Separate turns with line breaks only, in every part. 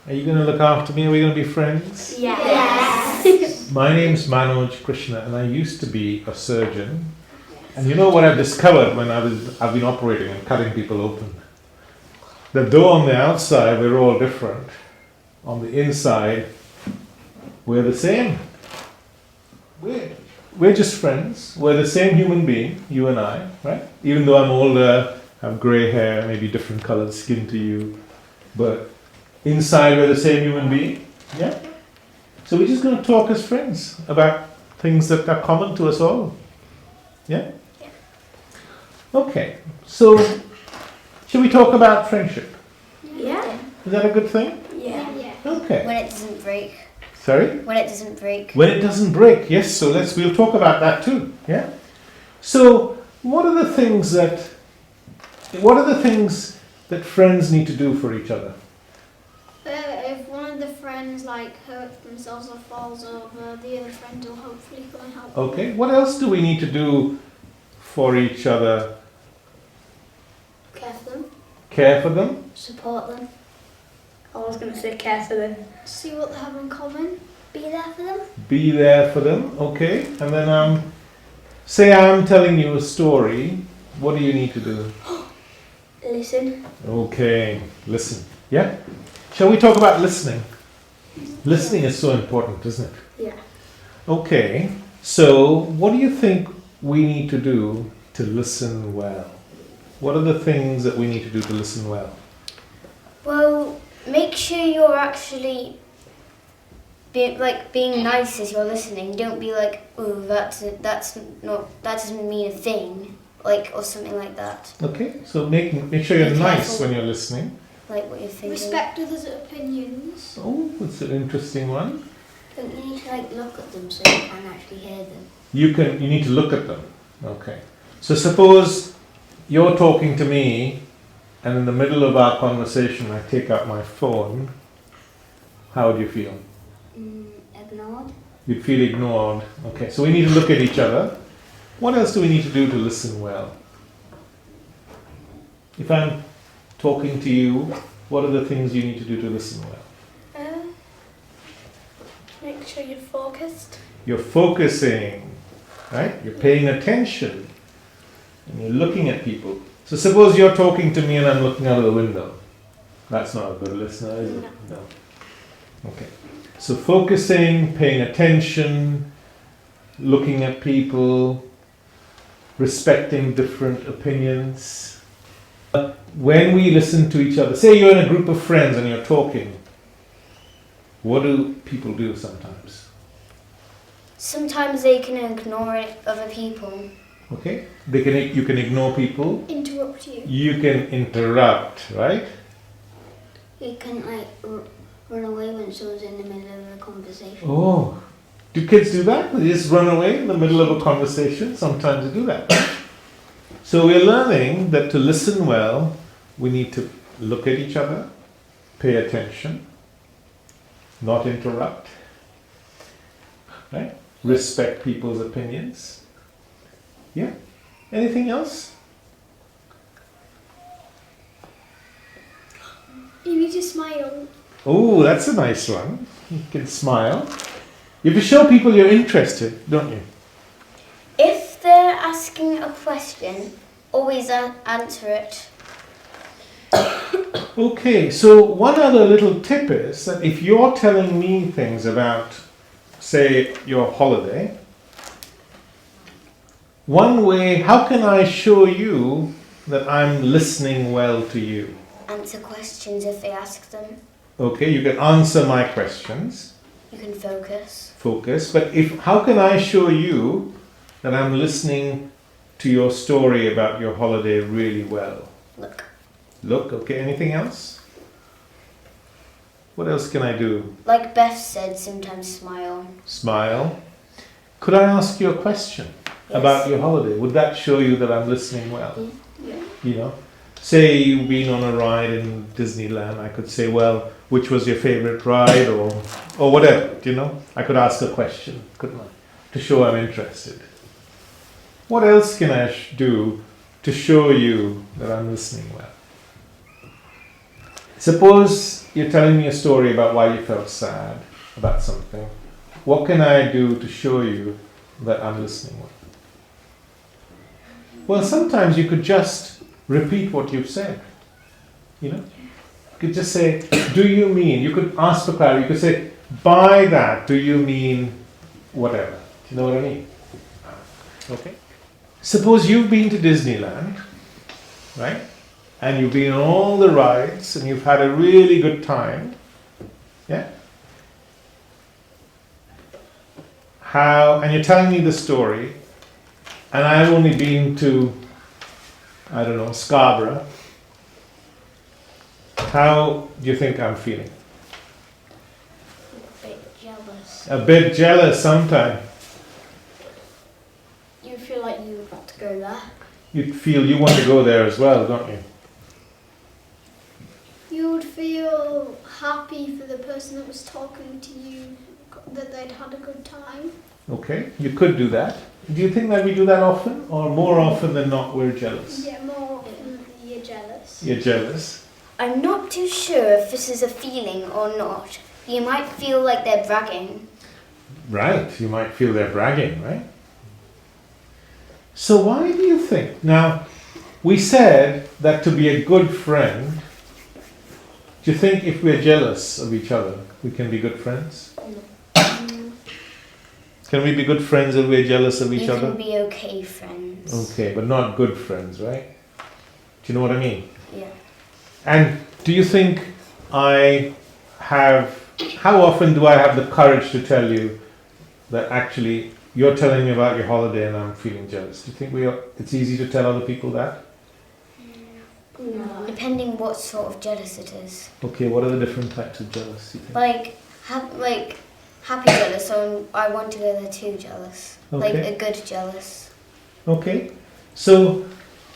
Are you going to look after me? Are we going to be friends?
Yes.
My name's Manoj Krishna, and I used to be a surgeon. And you know what I've discovered when I've been operating and cutting people open? That though on the outside we're all different, on the inside we're the same. We're just friends. We're the same human being, you and I, right? Even though I'm older, have grey hair, maybe different coloured skin to you, but inside we're the same human being. Yeah? So we're just going to talk as friends about things that are common to us all. Yeah? Okay. So, shall we talk about friendship?
Yeah.
Is that a good thing?
Yeah.
Okay.
When it doesn't break.
Sorry?
When it doesn't break.
When it doesn't break, yes. So we'll talk about that too. Yeah. So what are the things that friends need to do for each other?
If one of the friends hurts themselves or falls over, the other friend will hopefully go and help.
Okay. What else do we need to do for each other?
Care for them.
Care for them?
Support them.
I was going to say care for them.
See what they have in common. Be there for them.
Be there for them. Okay. And then say I'm telling you a story. What do you need to do?
Listen.
Okay. Listen. Yeah? Shall we talk about listening? Listening is so important, isn't it?
Yeah.
Okay. So what do you think we need to do to listen well? What are the things that we need to do to listen well?
Well, make sure you're actually being nice as you're listening. Don't be like, oh, that doesn't mean a thing, or something like that.
Okay. So make sure you're
Be
nice
careful.
when you're listening.
Like what you're thinking.
Respect others' opinions.
Oh, that's an interesting one.
Don't you need to look at them so you can actually hear them?
You need to look at them. Okay. So suppose you're talking to me and in the middle of our conversation I take out my phone. How would you feel?
Ignored.
You'd feel ignored. Okay, so we need to look at each other. What else do we need to do to listen well? If I'm talking to you, what are the things you need to do to listen well?
Make sure you're focused.
You're focusing, right? You're paying attention and you're looking at people. So suppose you're talking to me and I'm looking out of the window. That's not a good listener, is it? No. Okay. So focusing, paying attention, looking at people, respecting different opinions. When we listen to each other, say you're in a group of friends and you're talking, what do people do sometimes?
Sometimes they can ignore other people.
Okay? You can ignore people.
Interrupt you.
You can interrupt, right?
You can run away when someone's in the middle of a conversation.
Oh, do kids do that? They just run away in the middle of a conversation? Sometimes they do that. So we're learning that to listen well, we need to look at each other, pay attention, not interrupt, right? Respect people's opinions. Yeah? Anything else?
You need to smile.
Oh, that's a nice one. You can smile. You have to show people you're interested, don't you?
If they're asking a question, always answer it.
Okay, so one other little tip is that if you're telling me things about, say, your holiday, one way, how can I show you that I'm listening well to you?
Answer questions if they ask them.
Okay, you can answer my questions,
You can focus.
but how can I show you that I'm listening to your story about your holiday really well? Look, okay, anything else? What else can I do?
Like Beth said, sometimes smile.
Smile. Could I ask you a question about your holiday? Would that show you that I'm listening well?
Yeah.
You know, say you've been on a ride in Disneyland, I could say, well, which was your favorite ride or whatever, you know? I could ask a question, couldn't I? To show I'm interested. What else can I do to show you that I'm listening well? Suppose you're telling me a story about why you felt sad about something. What can I do to show you that I'm listening? Well, sometimes you could just repeat what you've said. You know? You could just say, do you mean? You could ask for clarity. You could say, by that, do you mean whatever? Do you know what I mean? Okay. Suppose you've been to Disneyland, right? And you've been on all the rides and you've had a really good time. Yeah? And you're telling me the story, and I've only been to, I don't know, Scarborough. How do you think I'm feeling?
A bit jealous.
A bit jealous sometimes.
You feel like you would want to go there.
You feel you want to go there as well, don't you?
You would feel happy for the person that was talking to you, that they'd had a good time.
Okay, you could do that. Do you think that we do that often? Or more often than not, we're jealous?
Yeah, more often you're jealous.
You're jealous.
I'm not too sure if this is a feeling or not. You might feel like they're bragging.
Right, you might feel they're bragging, right? So why do you think? Now, we said that to be a good friend, do you think if we're jealous of each other, we can be good friends? Can we be good friends if we're jealous of each
You
other?
can be okay friends.
Okay, but not good friends, right? Do you know what I mean?
Yeah.
And do you think how often do I have the courage to tell you that actually you're telling me about your holiday and I'm feeling jealous? Do you think it's easy to tell other people that?
No.
Depending what sort of jealous it is.
Okay, what are the different types of jealousy? You think?
Like happy jealous, or I want to go there too jealous. Like
Okay.
a good jealous.
Okay, so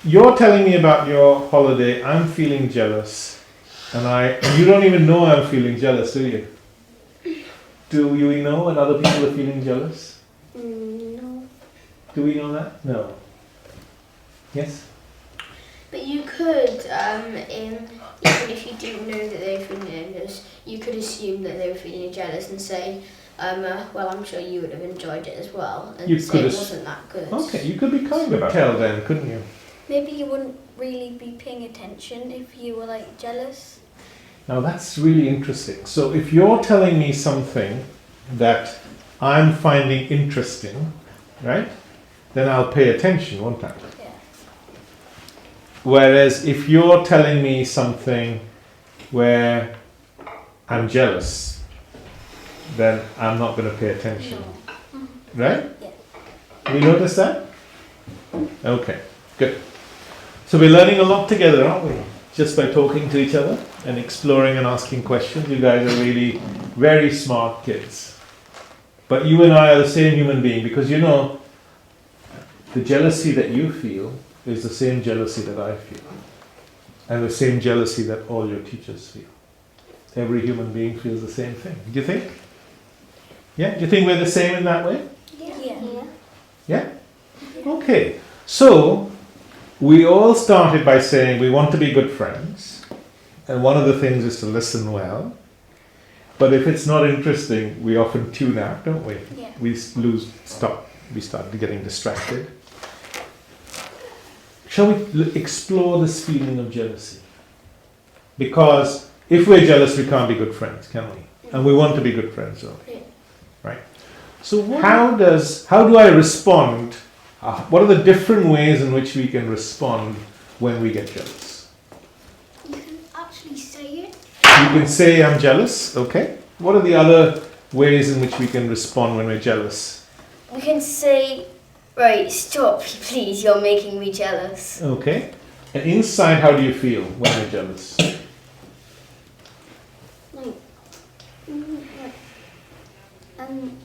you're telling me about your holiday, I'm feeling jealous, and you don't even know I'm feeling jealous, do you? Do you know when other people are feeling jealous?
No.
Do we know that? No. Yes?
But you could, even if you didn't know that they were feeling jealous, you could assume that they were feeling jealous and say, well, I'm sure you would have enjoyed it as well, and
You
say
could
it
as-
wasn't that good.
Okay, you could be kind about tell then, couldn't you?
Maybe you wouldn't really be paying attention if you were like jealous.
Now that's really interesting. So if you're telling me something that I'm finding interesting, right, then I'll pay attention, won't I?
Yeah.
Whereas if you're telling me something where I'm jealous, then I'm not going to pay attention. Right?
Yeah.
We notice that? Okay, good. So we're learning a lot together, aren't we? Just by talking to each other and exploring and asking questions. You guys are really very smart kids. But you and I are the same human being, because you know, the jealousy that you feel is the same jealousy that I feel. And the same jealousy that all your teachers feel. Every human being feels the same thing. Do you think? Yeah? Do you think we're the same in that way?
Yeah.
Yeah? Okay. So, we all started by saying we want to be good friends. And one of the things is to listen well. But if it's not interesting, we often tune out, don't we?
Yeah.
We start getting distracted. Shall we explore this feeling of jealousy? Because if we're jealous, we can't be good friends, can we? And we want to be good friends, don't we?
Yeah.
Right. So how do I respond? What are the different ways in which we can respond when we get jealous?
You can actually say it.
You can say I'm jealous, okay? What are the other ways in which we can respond when we're jealous?
We can say, right, stop, please, you're making me jealous.
Okay. And inside, how do you feel when you're jealous?
I'm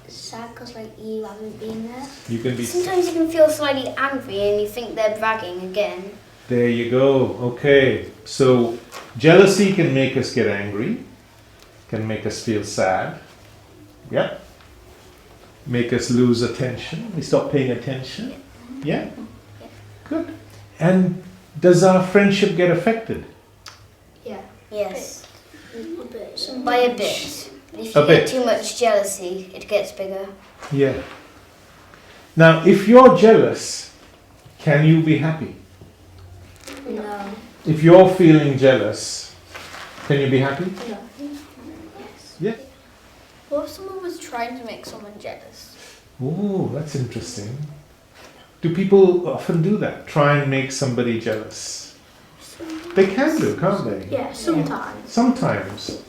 sad because like you haven't been there.
You can be.
Sometimes you can feel slightly angry and you think they're bragging again.
There you go. Okay. So jealousy can make us get angry, can make us feel sad. Yeah. Make us lose attention. We stop paying attention. Yeah. Good. And does our friendship get affected?
Yeah.
Yes.
A bit.
By a bit. If
A
you
bit.
get too much jealousy, it gets bigger.
Yeah. Now, if you're jealous, can you be happy?
No.
If you're feeling jealous, can you be happy?
No.
Yeah.
What if someone was trying to make someone jealous?
Oh, that's interesting. Do people often do that? Try and make somebody jealous? They can do, can't they?
Yeah, sometimes.
Sometimes.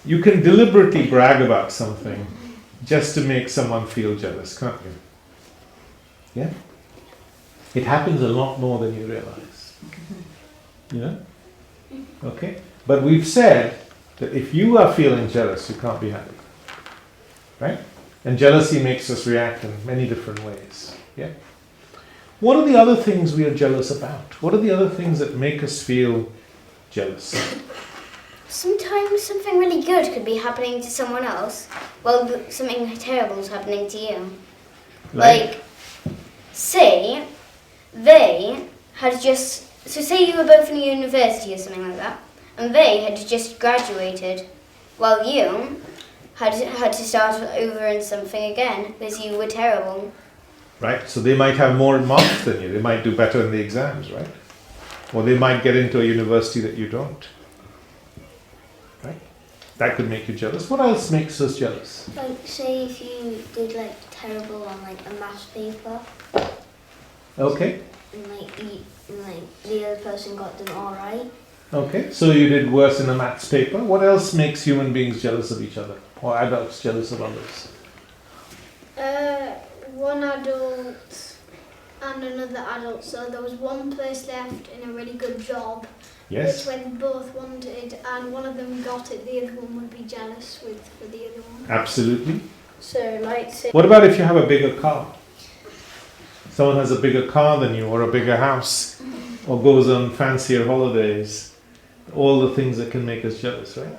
You can deliberately brag about something just to make someone feel jealous, can't you? Yeah? It happens a lot more than you realize. You know? Okay? But we've said that if you are feeling jealous, you can't be happy. Right? And jealousy makes us react in many different ways. Yeah? What are the other things we are jealous about? What are the other things that make us feel jealous?
Sometimes something really good could be happening to someone else, while something terrible is happening to you. Like, say you were both in university or something like that, and they had just graduated, while you had to start over in something again because you were terrible.
Right? So they might have more marks than you. They might do better in the exams, right? Or they might get into a university that you don't. Right? That could make you jealous. What else makes us jealous?
Like, say if you did like terrible on like a maths paper,
Okay.
and like the other person got them all right.
Okay. So you did worse in a maths paper. What else makes human beings jealous of each other? Or adults jealous of others?
One adult and another adult. So there was one place left in a really good job.
Yes.
Which when both wanted and one of them got it, the other one would be jealous for the other one.
Absolutely.
So, like, say,
What about if you have a bigger car? Someone has a bigger car than you, or a bigger house, or goes on fancier holidays. All the things that can make us jealous, right?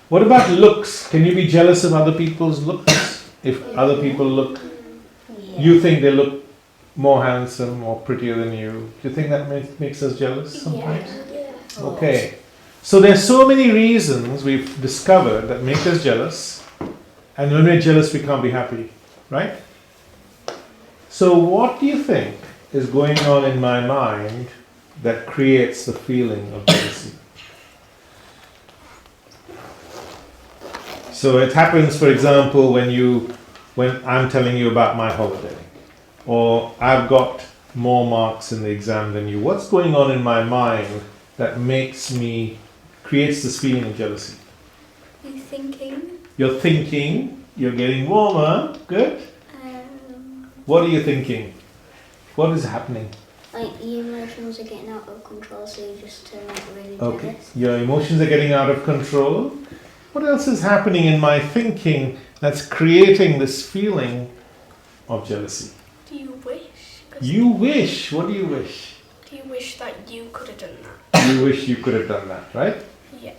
What about looks? Can you be jealous of other people's looks? If other people look, you think they look more handsome or prettier than you. Do you think that makes us jealous sometimes?
yeah.
Okay. So there's so many reasons we've discovered that make us jealous. And when we're jealous, we can't be happy, right? So what do you think is going on in my mind that creates the feeling of jealousy? So it happens, for example, when I'm telling you about my holiday, or I've got more marks in the exam than you. What's going on in my mind that creates this feeling of jealousy?
You thinking?
You're thinking, you're getting warmer, good. What are you thinking? What is happening?
Like your emotions are getting out of control, so you just turn like really
Okay,
jealous.
your emotions are getting out of control. What else is happening in my thinking that's creating this feeling of jealousy?
Do you wish?
You wish. What do you wish?
Do you wish that you could have done that?
You wish you could have done that, right?
Yeah.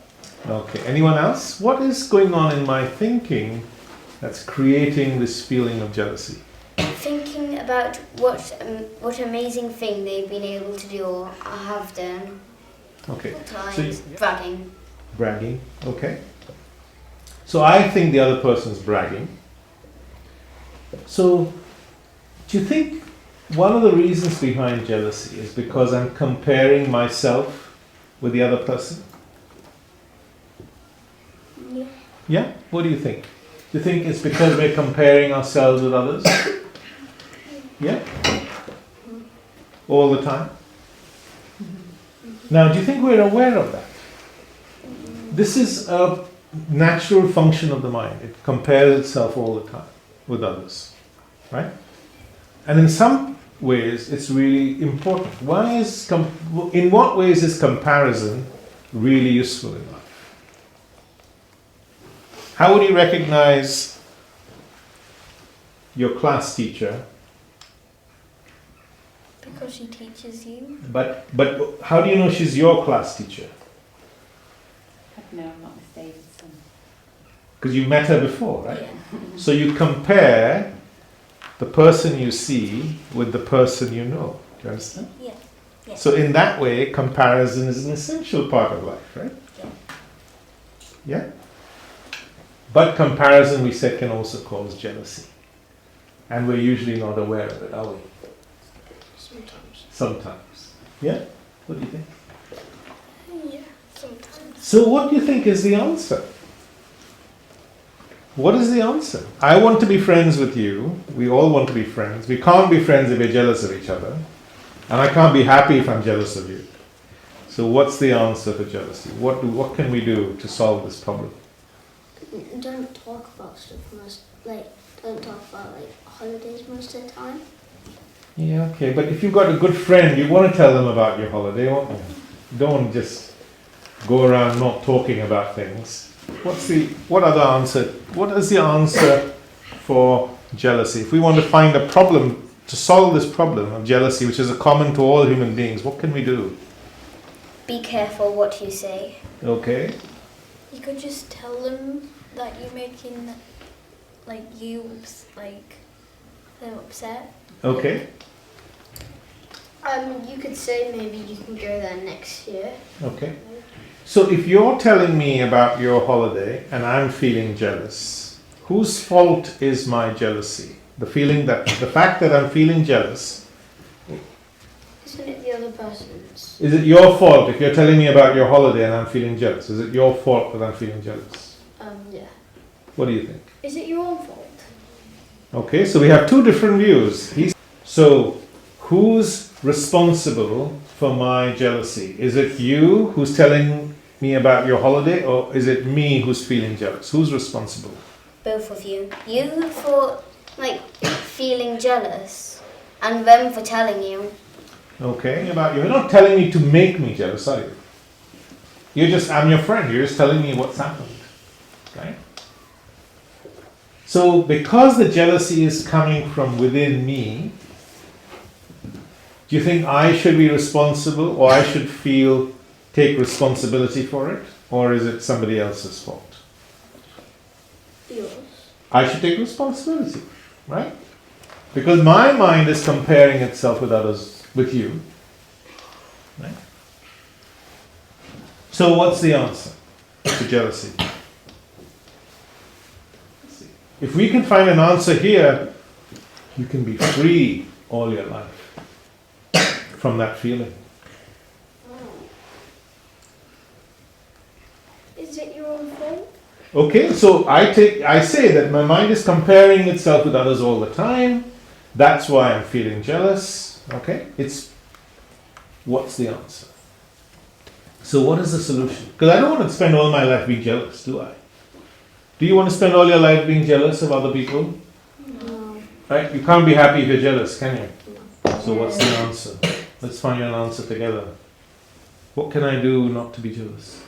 Okay. Anyone else? What is going on in my thinking that's creating this feeling of jealousy?
Thinking about what amazing thing they've been able to do or have done.
Okay.
Times.
So
Bragging.
bragging. Okay. So I think the other person's bragging. So do you think one of the reasons behind jealousy is because I'm comparing myself with the other person?
Yeah.
Yeah? What do you think? Do you think it's because we're comparing ourselves with others? Yeah? All the time? Now, do you think we're aware of that? This is a natural function of the mind. It compares itself all the time with others. Right? And in some ways, it's really important. In what ways is comparison really useful in life? How would you recognize your class teacher?
Because she teaches you.
But how do you know she's your class teacher?
No, I'm not Miss Davidson.
Because you met her before, right?
Yeah.
So you compare the person you see with the person you know. Do you understand?
Yeah. Yeah.
So in that way, comparison is an essential part of life, right?
Yeah.
Yeah? But comparison, we said, can also cause jealousy. And we're usually not aware of it, are we?
Sometimes.
Sometimes. Yeah? What do you think?
Yeah, sometimes.
So what do you think is the answer? What is the answer? I want to be friends with you. We all want to be friends. We can't be friends if we're jealous of each other. And I can't be happy if I'm jealous of you. So what's the answer to jealousy? What can we do to solve this problem?
Don't talk about stuff don't talk about holidays most of the time.
Yeah, okay. But if you've got a good friend, you want to tell them about your holiday, won't you? Don't just go around not talking about things. What is the answer for jealousy? If we want to find a problem, to solve this problem of jealousy, which is a common to all human beings, what can we do?
Be careful what you say.
Okay.
You could just tell them that you're making them upset.
Okay.
You could say maybe you can go there next year.
Okay. So if you're telling me about your holiday and I'm feeling jealous, whose fault is my jealousy? The fact that I'm feeling jealous,
Isn't it the other person's?
is it your fault if you're telling me about your holiday and I'm feeling jealous? Is it your fault that I'm feeling jealous?
Yeah.
What do you think?
Is it your own fault?
Okay, so we have two different views. So who's responsible for my jealousy? Is it you who's telling me about your holiday, or is it me who's feeling jealous? Who's responsible?
Both of you. You for feeling jealous, and them for telling you.
Okay, about you. You're not telling me to make me jealous, are you? I'm your friend. You're just telling me what's happened. Right? So because the jealousy is coming from within me, do you think I should be responsible, or I should take responsibility for it, or is it somebody else's fault?
Yours.
I should take responsibility, right? Because my mind is comparing itself with others, with you. Right? So what's the answer to jealousy? Let's see. If we can find an answer here, you can be free all your life from that feeling.
Is it your own fault?
Okay, so I say that my mind is comparing itself with others all the time. That's why I'm feeling jealous. Okay, what's the answer? So what is the solution? Because I don't want to spend all my life being jealous, do I? Do you want to spend all your life being jealous of other people?
No.
Right? You can't be happy if you're jealous, can you? So what's the answer? Let's find an answer together. What can I do not to be jealous?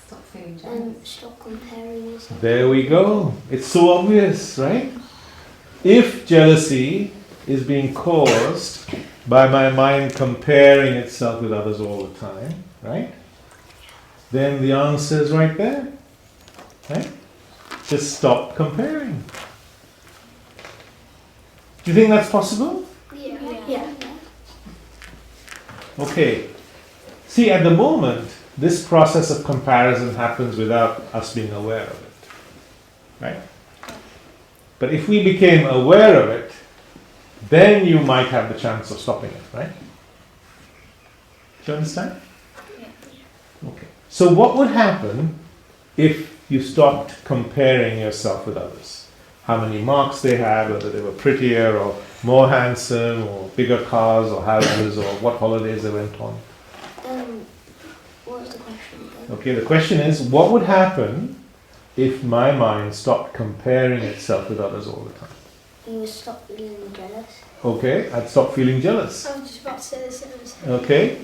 Stop feeling jealous.
Stop comparing yourself.
There we go. It's so obvious, right? If jealousy is being caused by my mind comparing itself with others all the time, right? Then the answer is right there, right? Just stop comparing. Do you think that's possible?
Yeah.
Okay. See, at the moment, this process of comparison happens without us being aware of it, right? But if we became aware of it, then you might have the chance of stopping it, right? Do you understand? Okay. So what would happen if you stopped comparing yourself with others? How many marks they had, whether they were prettier or more handsome or bigger cars or houses or what holidays they went on.
What was the question again?
Okay, the question is, what would happen if my mind stopped comparing itself with others all the time?
You would stop feeling jealous.
Okay, I'd stop feeling jealous.
I was just about to say the same.
Okay,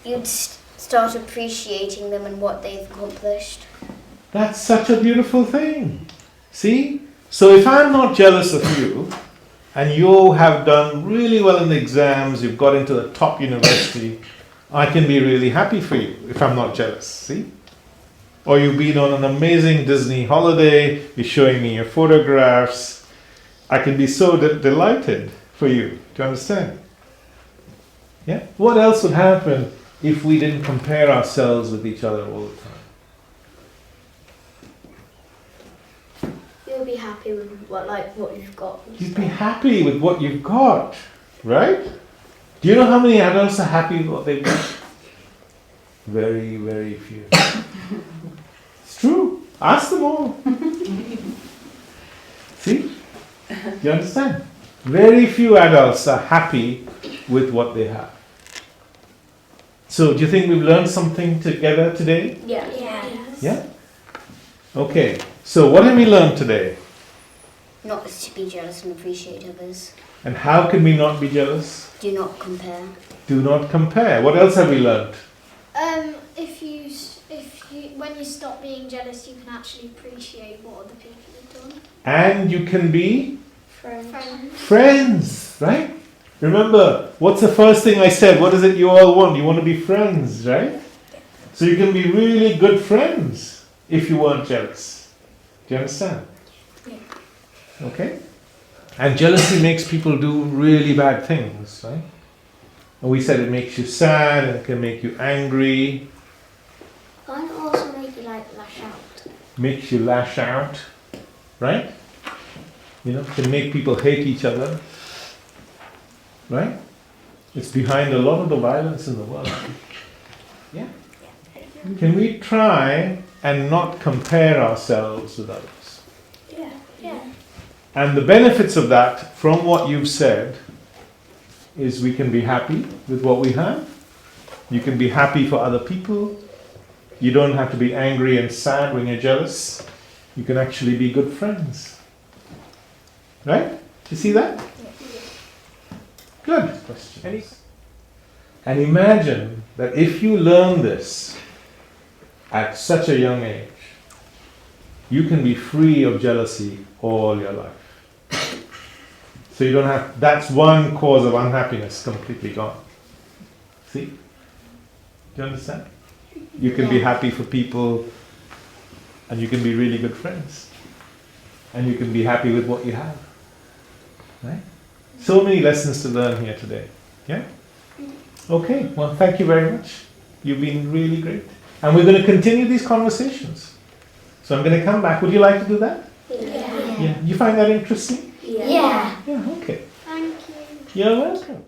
You'd start appreciating them and what they've accomplished.
that's such a beautiful thing. See? So if I'm not jealous of you, and you have done really well in the exams, you've got into the top university, I can be really happy for you if I'm not jealous, see? Or you've been on an amazing Disney holiday, you're showing me your photographs, I can be so delighted for you. Do you understand? Yeah? What else would happen if we didn't compare ourselves with each other all the time?
You'll be happy with what you've got.
You'd be happy with what you've got, right? Do you know how many adults are happy with what they've got? Very, very few. It's true. Ask them all. See? Do you understand? Very few adults are happy with what they have. So, do you think we've learned something together today?
Yeah.
Yeah? Okay. So, what have we learned today?
Not to be jealous and appreciate others.
And how can we not be jealous?
Do not compare.
Do not compare. What else have we learned?
When you stop being jealous, you can actually appreciate what other people have done.
And you can be
Friends.
friends, right? Remember, what's the first thing I said? What is it you all want? You want to be friends, right? So you can be really good friends if you weren't jealous. Do you understand?
Yeah.
Okay? And jealousy makes people do really bad things, right? And we said it makes you sad, and it can make you angry,
Can also make you like lash out.
makes you lash out, right? You know, can make people hate each other, right? It's behind a lot of the violence in the world. Yeah? Can we try and not compare ourselves with others?
Yeah.
And the benefits of that, from what you've said, is we can be happy with what we have. You can be happy for other people. You don't have to be angry and sad when you're jealous. You can actually be good friends. Right? Do you see that? Good question. And imagine that if you learn this at such a young age, you can be free of jealousy all your life. So you don't have, that's one cause of unhappiness completely gone. See? Do you understand? You can be happy for people, and you can be really good friends. And you can be happy with what you have. Right? So many lessons to learn here today. Yeah? Okay, well, thank you very much. You've been really great. And we're going to continue these conversations. So I'm going to come back. Would you like to do that?
Yeah.
Yeah. You find that interesting?
Yeah.
Yeah, okay.
Thank you.
You're welcome.